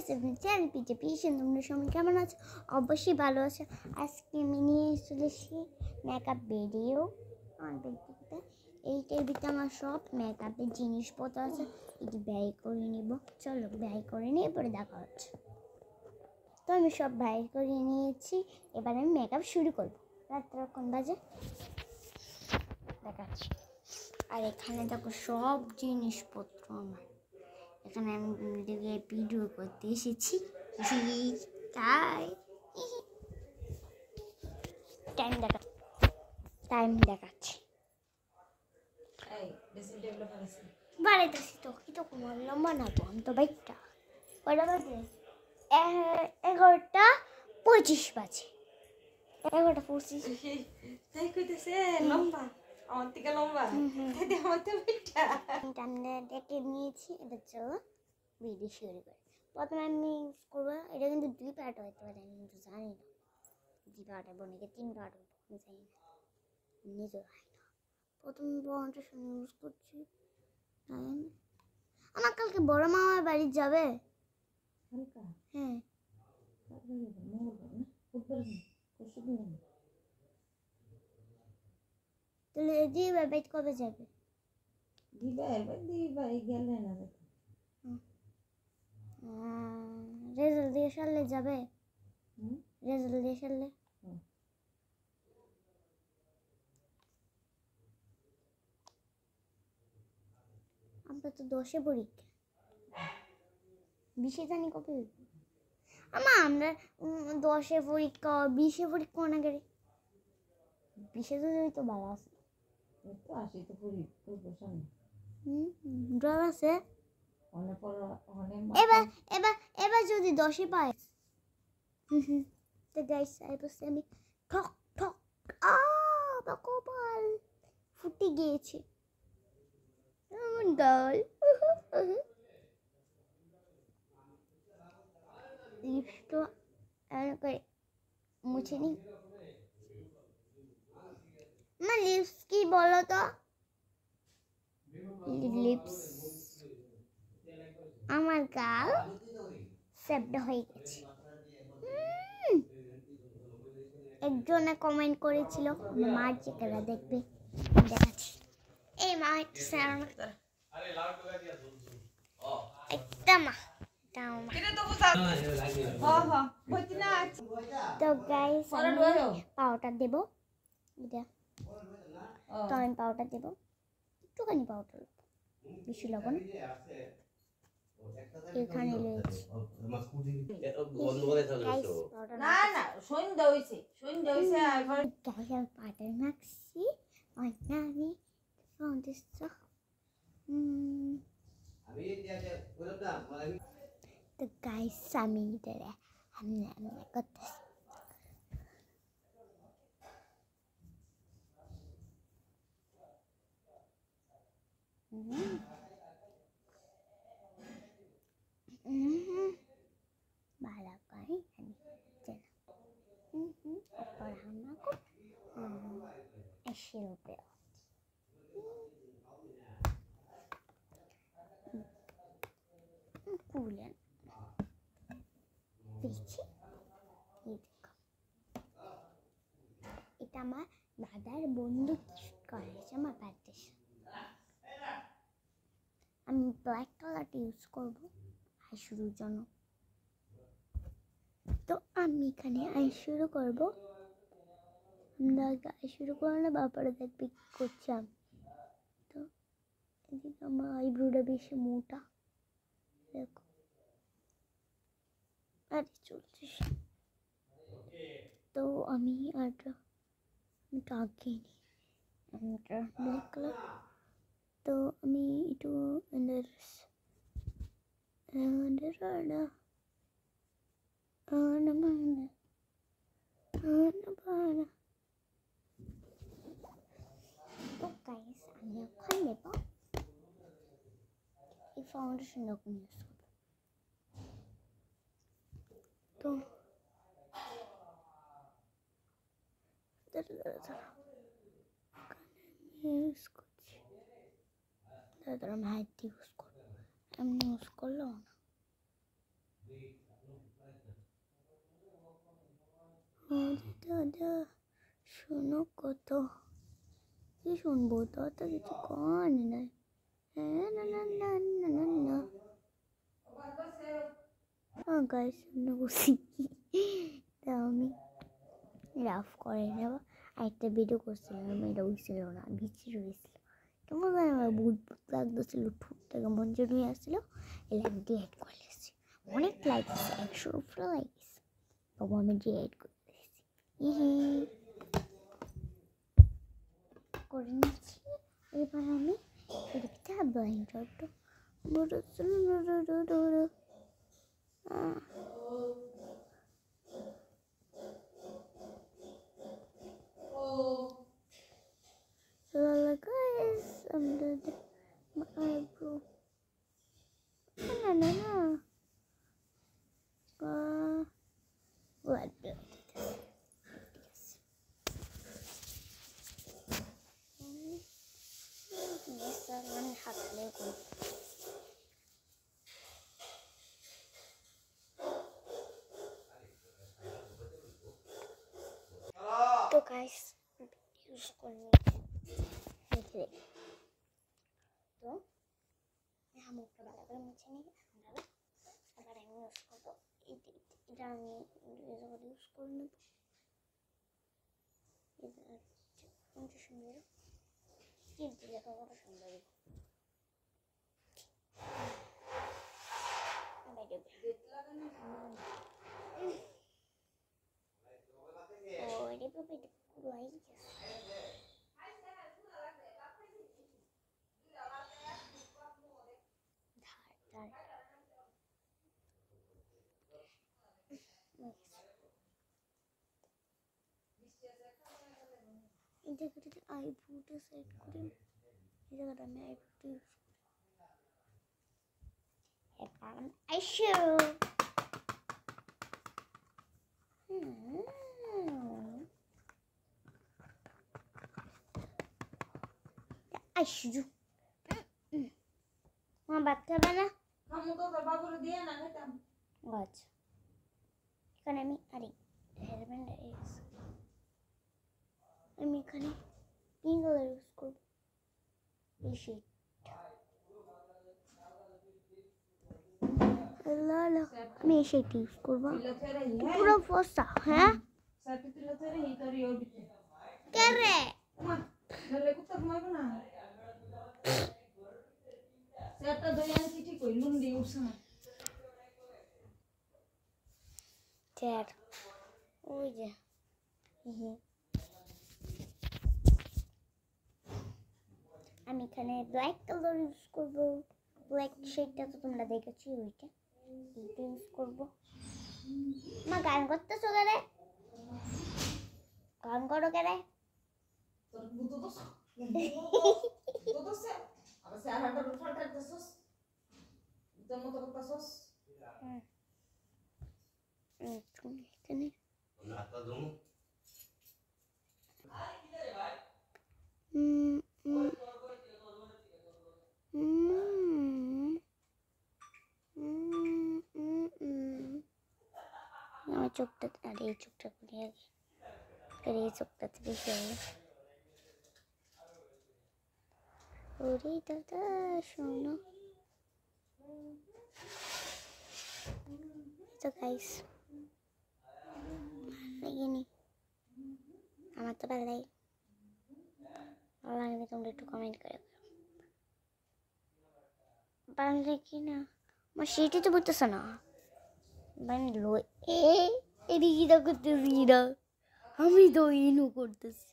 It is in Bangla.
চ্যানেল পিজে পিছন তোমরা সবাই কেমন আছো? অবশ্যই ভালো আছো। আজকে আমি নিয়ে চলেছি মেকআপ ভিডিও। এইটার ভিতরে আমার সব মেকআপের জিনিসপত্র আছে। এটি ব্যয় করে নেব। চলো ব্যয় করে নিয়ে পরে দেখা হচ্ছে। তো আমি সব ব্যয় করে নিয়েছি। এবার আমি মেকআপ শুরু করবো। রাত্রে কোন বাজে দেখাচ্ছি। আর এখানে দেখো সব জিনিসপত্র আমার। এখানে আমি ভিডিও করতে এসেছি, তাই টাইম দেখাচ্ছি। বাড়াইতেছি তো কি তো তোমার লম্বা না তো আমি তো বাইকটা কয়টা বাজে 11:25 বাজে 11:25 তাই কইতেছে লম্বা আমার থেকে লম্বা তাই আমার তো বেটা আমরা ডেকে নিয়েছি। এবার চলো ভিডিও শুরু করি। প্রথমে আমি ইউজ করবো, এটা কিন্তু 2 পার্ট হতে পারে, আমি কিন্তু জানি না 2 পার্ট হবে নাকি 3 পার্ট হবে, আমি জানি না, নিজেও হয় না। প্রথম ফাউন্ডেশন ইউজ করছি। আমার কালকে বড় মামার বাড়ি যাবে। হ্যাঁ তাহলে দিবা বাইক কবে যাবে? দিবাই গেলে না রেজাল্ট দিয়ে সারলে যাবে। রেজাল্ট দিয়ে সারলে আমরা তো 10-এ পরীক্ষা, 20-এ জানি কবে আমরা 10-এ পরীক্ষা 20-এ পরীক্ষা না করে 20-এ তো ভালো আছে তো আসি তো সামনে ড্রপ আছে। অনেক এবার এবার এবার যদি 10-এ পাই তো গাইস আমি ঠক ঠক কপাল ফুটে গিয়েছে। গার্ল লিপসটা মুছে নি। আমার লিপস কি বলো তো? লিপস আমার গাল সেপটা হয়ে গেছে। একজনে কমেন্ট করেছিল মার চেকারা দেখবে, দেখাচ্ছি। এই মা একটু তো গাইস পাউডার দেবো, তো আমি পাউডার দেবো, একটুখানি পাউডার, বেশি লবণ এখানে পাউডার মাখছি। আমি তো গাইস আমি করতেছি। ভালো করে এসে উপরে কুলেন দেখছি। এটা আমার দাদার বন্ধু গিফট করেছে আমার বার্থডে। আমি ব্ল্যাক কালারটা ইউজ করবো আইশ্যাডোর জন্য। তো আমি এখানে আইশ্যাডো করবো। আইশ্যাডো করে না বাবারা দেখবে কি করছি আমি। তো এদিকে আমার আইব্রোটা বেশি মোটা, দেখো আরে চলছে। তো আমি আগে নিই ব্ল্যাক কালার। তো আমি একটু তো গাইস আমি এখন নেব এই ফাউন্ডেশন যখন ইউজ করব। তো ইউজ করছি, দাদা আমি হাত দিয়ে ইউজ করবো, এমনি ইউজ করলেও না। দাদা শোনো কত কি শুনবো, তো কিছু কন নাই। হ্যাঁ না না না না না না গায়ে সামনে বসি। তা আমি রাফ করে নেব। একটা ভিডিও করছিলাম, এটা উঠছিল না, ভিজে রয়েছিল। কেমন জানি আমার বুট বুট লাগতেছিল, ঠোঁটটা কেমন যেন আসছিল। এই লাইক দিয়ে হেড করে এসেছি, অনেক লাইক আছে, 100 উপরে লাইক আছে। বাবু আমি দিয়ে হেড করে দিয়েছি, করে নিচ্ছি। এবার আমি এদিকটা ব্লাইন্ড করতো guys, I'm done my eyebrow. No, no, no. What do I do this? Yes, I want to have Lego. So guys, use করনি দেখে তো মুখটা ভালো করে মুছে নিই। এবার আমি ইউজ করবো এটা, আমি ইউজ করে নেব। এটা সুন্দর কিন্তু দেখো কত সুন্দর। এই জায়গাটাতে আইব্রোটা সেট করে এই জায়গাটা আমি আইব্রোটা ইউজ করি। এবার আইশ্যাডো আইশ্যাডো মা ভাত খাবে না? আমি তো তোর বাবুরে দিয়ে না খেতাম। আচ্ছা এখানে আমি আরে হেয়ারব্যান্ড আমি এখানে পিঙ্ক কালার ইউজ করবো। এই শেড আমি এই শেড ইউজ করবো পুরো ফসা। হ্যাঁ কে রে ওই যে আমি এখানে ব্ল্যাক কালার ইউজ করবো। ব্ল্যাক শেডটা তো তোমরা দেখেছি, ওইটা এইটা ইউজ করবো। মা গান করতেছো কেন? গান করো কেন? আমার চোখটা আর এই চোখটা করি আগে, এই চোখটাতে বেশি হলো। ওরে দাদা শোনো তো গাইস, লাগেনি আমার তো ভালো লাগে। ভালো লাগলে তোমরা একটু কমেন্ট করে ভালো লাগে না। আমার সেটাই তো বলতেছে না, মানে লো এদিকে করতেছি না, আমি তো ইনু করতেছি।